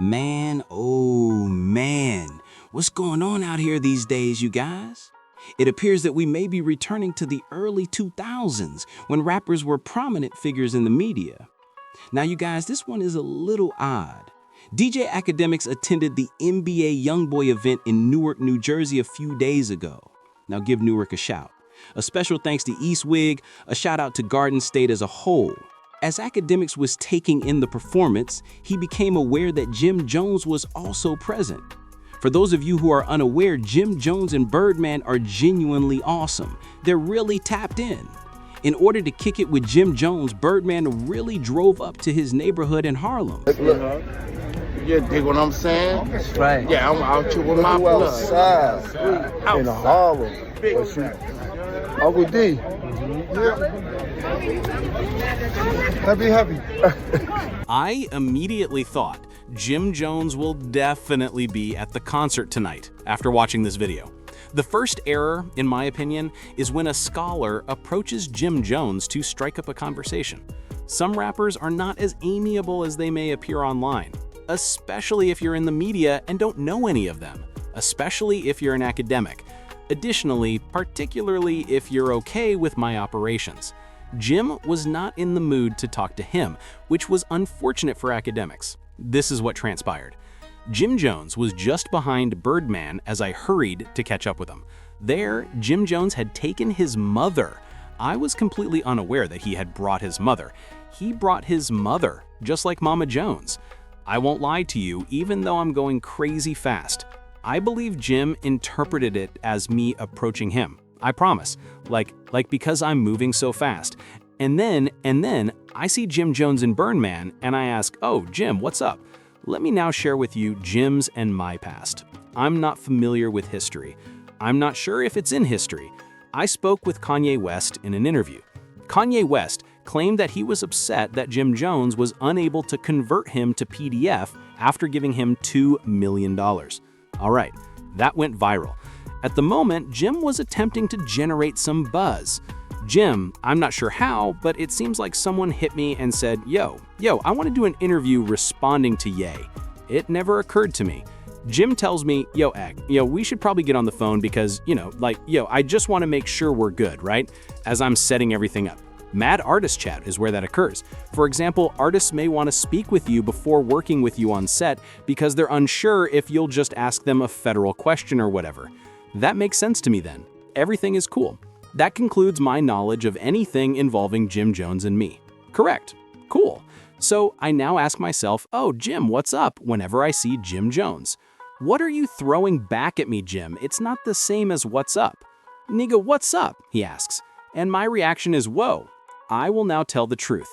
Man, oh man, what's going on out here these days, you guys? It appears that we may be returning to the early 2000s when rappers were prominent figures in the media. Now, you guys, this one is a little odd. DJ Akademiks attended the NBA YoungBoy event in Newark, New Jersey a few days ago. Now, give Newark a shout. A special thanks to Eastwig, a shout out to Garden State as a whole. As Akademiks was taking in the performance, he became aware that Jim Jones was also present. For those of you who are unaware, Jim Jones and Birdman are genuinely awesome. They're really tapped in. In order to kick it with Jim Jones, Birdman really drove up to his neighborhood in Harlem. Look, you dig what I'm saying? Right. Yeah, I'm out here with my blood. Outside in Harlem. Uncle D. Happy. I immediately thought Jim Jones will definitely be at the concert tonight after watching this video. The first error, in my opinion, is when a scholar approaches Jim Jones to strike up a conversation. Some rappers are not as amiable as they may appear online, especially if you're in the media and don't know any of them, especially if you're an academic. Additionally, particularly if you're okay with my operations. Jim was not in the mood to talk to him, which was unfortunate for Akademiks. This is what transpired. Jim Jones was just behind Birdman as I hurried to catch up with him. There, Jim Jones had taken his mother. I was completely unaware that he had brought his mother. He brought his mother, just like Mama Jones. I won't lie to you, even though I'm going crazy fast. I believe Jim interpreted it as me approaching him. I promise. Like because I'm moving so fast. And then I see Jim Jones and Birdman and I ask, "Oh, Jim, what's up?" Let me now share with you Jim's and my past. I'm not familiar with history. I'm not sure if it's in history. I spoke with Kanye West in an interview. Kanye West claimed that he was upset that Jim Jones was unable to convert him to PDF after giving him $2 million. All right, that went viral. At the moment, Jim was attempting to generate some buzz. Jim, I'm not sure how, but it seems like someone hit me and said, yo, I want to do an interview responding to Ye. It never occurred to me. Jim tells me, we should probably get on the phone because, I just want to make sure we're good, right? As I'm setting everything up. Mad artist chat is where that occurs. For example, artists may want to speak with you before working with you on set because they're unsure if you'll just ask them a federal question or whatever. That makes sense to me then. Everything is cool. That concludes my knowledge of anything involving Jim Jones and me. Correct. Cool. So I now ask myself, "Oh, Jim, what's up?" whenever I see Jim Jones. "What are you throwing back at me, Jim? It's not the same as what's up." "Nigga, what's up?" he asks. And my reaction is, whoa. I will now tell the truth.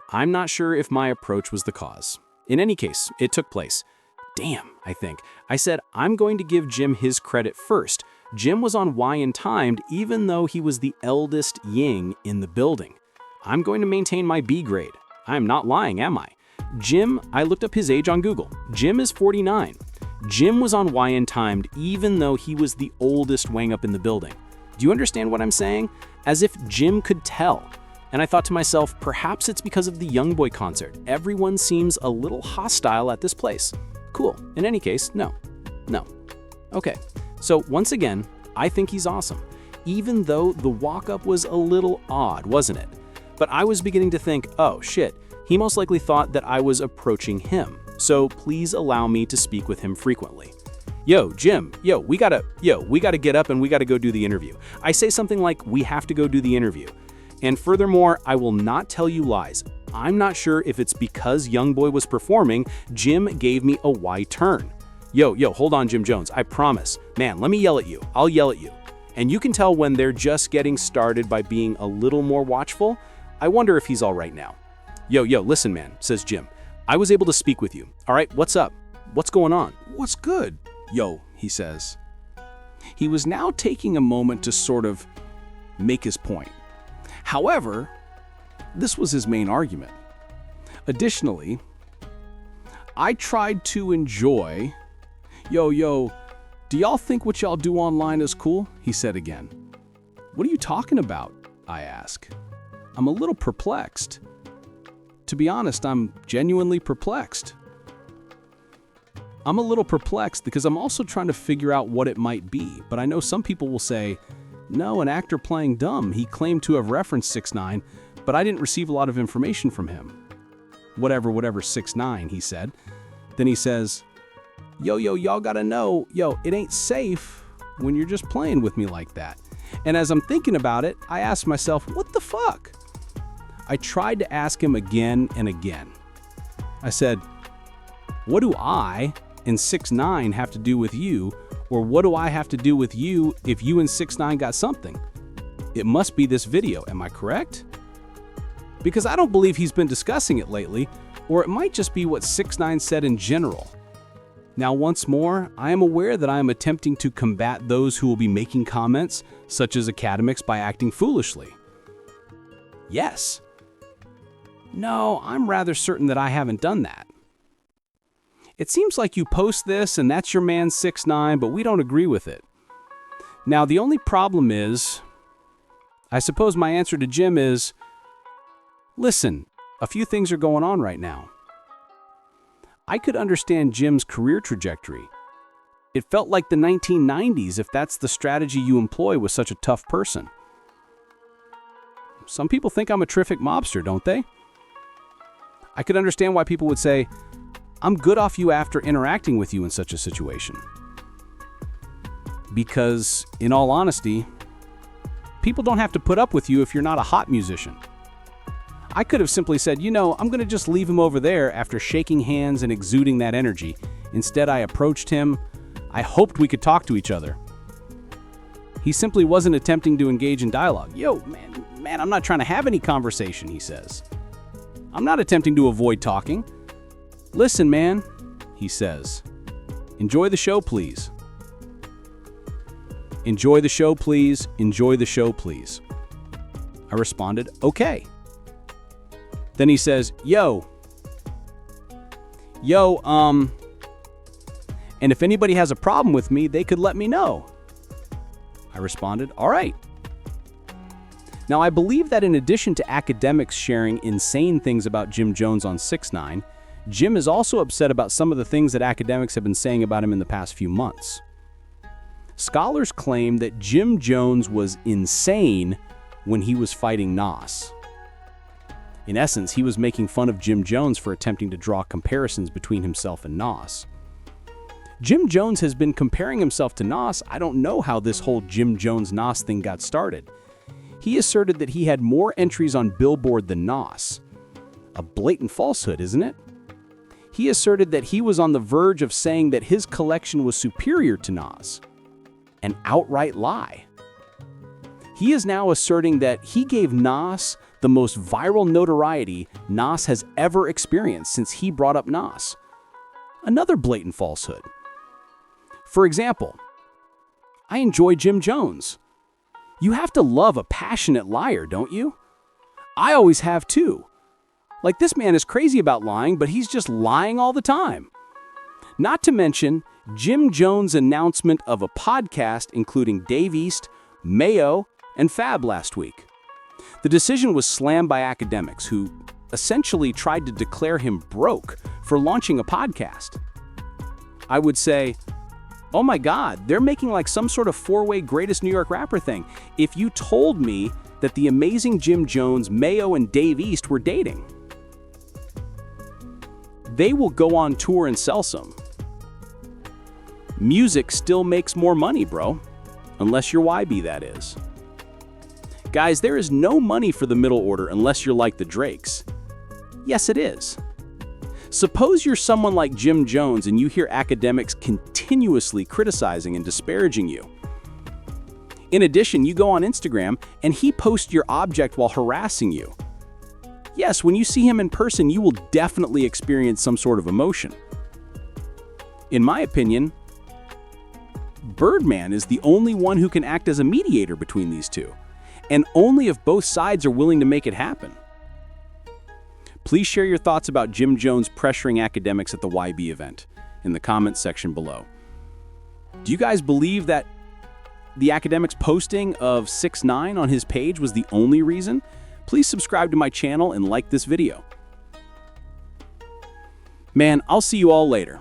I'm not sure if my approach was the cause. In any case, it took place. Damn, I think. I said, I'm going to give Jim his credit first. Jim was on Y and timed even though he was the eldest Ying in the building. I'm going to maintain my B grade. I'm not lying, am I? Jim, I looked up his age on Google. Jim is 49. Jim was on Y and timed even though he was the oldest Wang up in the building. Do you understand what I'm saying? As if Jim could tell. And I thought to myself, perhaps it's because of the YoungBoy concert. Everyone seems a little hostile at this place. Cool. In any case, no. Okay. So once again, I think he's awesome. Even though the walk-up was a little odd, wasn't it? But I was beginning to think, oh shit, he most likely thought that I was approaching him. So please allow me to speak with him frequently. Yo, Jim, we gotta get up and we gotta go do the interview. I say something like, we have to go do the interview. And furthermore, I will not tell you lies. I'm not sure if it's because YoungBoy was performing, Jim gave me a Y turn. Yo, hold on, Jim Jones, I promise. Man, let me yell at you. I'll yell at you. And you can tell when they're just getting started by being a little more watchful. I wonder if he's all right now. Yo, listen, man, says Jim. I was able to speak with you. All right, what's up? What's going on? What's good? Yo, he says. He was now taking a moment to sort of make his point. However, this was his main argument. Additionally, I tried to enjoy, yo, do y'all think what y'all do online is cool? He said again. What are you talking about? I ask. I'm a little perplexed. To be honest, I'm genuinely perplexed. I'm a little perplexed because I'm also trying to figure out what it might be, but I know some people will say, no, an actor playing dumb. He claimed to have referenced 6ix9ine, but I didn't receive a lot of information from him. Whatever 6ix9ine, he said. Then he says, yo, y'all gotta know, it ain't safe when you're just playing with me like that. And as I'm thinking about it, I asked myself, what the fuck? I tried to ask him again and again. I said, what do I and 6ix9ine have to do with you? Or what do I have to do with you if you and 6ix9ine got something? It must be this video, am I correct? Because I don't believe he's been discussing it lately, or it might just be what 6ix9ine said in general. Now, once more, I am aware that I am attempting to combat those who will be making comments, such as Akademiks, by acting foolishly. Yes. No, I'm rather certain that I haven't done that. It seems like you post this and that's your man 6ix9ine, but we don't agree with it. Now, the only problem is, I suppose my answer to Jim is, listen, a few things are going on right now. I could understand Jim's career trajectory. It felt like the 1990s if that's the strategy you employ with such a tough person. Some people think I'm a terrific mobster, don't they? I could understand why people would say, I'm good off you after interacting with you in such a situation. Because, in all honesty, people don't have to put up with you if you're not a hot musician. I could have simply said, I'm going to just leave him over there after shaking hands and exuding that energy. Instead, I approached him. I hoped we could talk to each other. He simply wasn't attempting to engage in dialogue. Man, I'm not trying to have any conversation, he says. I'm not attempting to avoid talking. Listen, man, he says. Enjoy the show, please. Enjoy the show, please. Enjoy the show, please. I responded, okay. Then he says, and if anybody has a problem with me, they could let me know. I responded, all right. Now, I believe that in addition to Akademiks sharing insane things about Jim Jones on 6ix9ine, Jim is also upset about some of the things that Akademiks have been saying about him in the past few months. Scholars claim that Jim Jones was insane when he was fighting Nas. In essence, he was making fun of Jim Jones for attempting to draw comparisons between himself and Nas. Jim Jones has been comparing himself to Nas. I don't know how this whole Jim Jones-Nas thing got started. He asserted that he had more entries on Billboard than Nas. A blatant falsehood, isn't it? He asserted that he was on the verge of saying that his collection was superior to Nas. An outright lie. He is now asserting that he gave Nas the most viral notoriety Nas has ever experienced since he brought up Nas. Another blatant falsehood. For example, I enjoy Jim Jones. You have to love a passionate liar, don't you? I always have too. Like, this man is crazy about lying, but he's just lying all the time. Not to mention Jim Jones' announcement of a podcast including Dave East, Mayo, and Fab last week. The decision was slammed by Akademiks, who essentially tried to declare him broke for launching a podcast. I would say, oh my God, they're making like some sort of four-way greatest New York rapper thing. If you told me that the amazing Jim Jones, Mayo, and Dave East were dating, they will go on tour and sell some. Music still makes more money, bro. Unless you're YB, that is. Guys, there is no money for the middle order unless you're like the Drakes. Yes, it is. Suppose you're someone like Jim Jones and you hear Akademiks continuously criticizing and disparaging you. In addition, you go on Instagram and he posts your object while harassing you. Yes, when you see him in person, you will definitely experience some sort of emotion. In my opinion, Birdman is the only one who can act as a mediator between these two, and only if both sides are willing to make it happen. Please share your thoughts about Jim Jones pressuring Akademiks at the YB event in the comments section below. Do you guys believe that the Akademiks posting of 6ix9ine on his page was the only reason? Please subscribe to my channel and like this video. Man, I'll see you all later.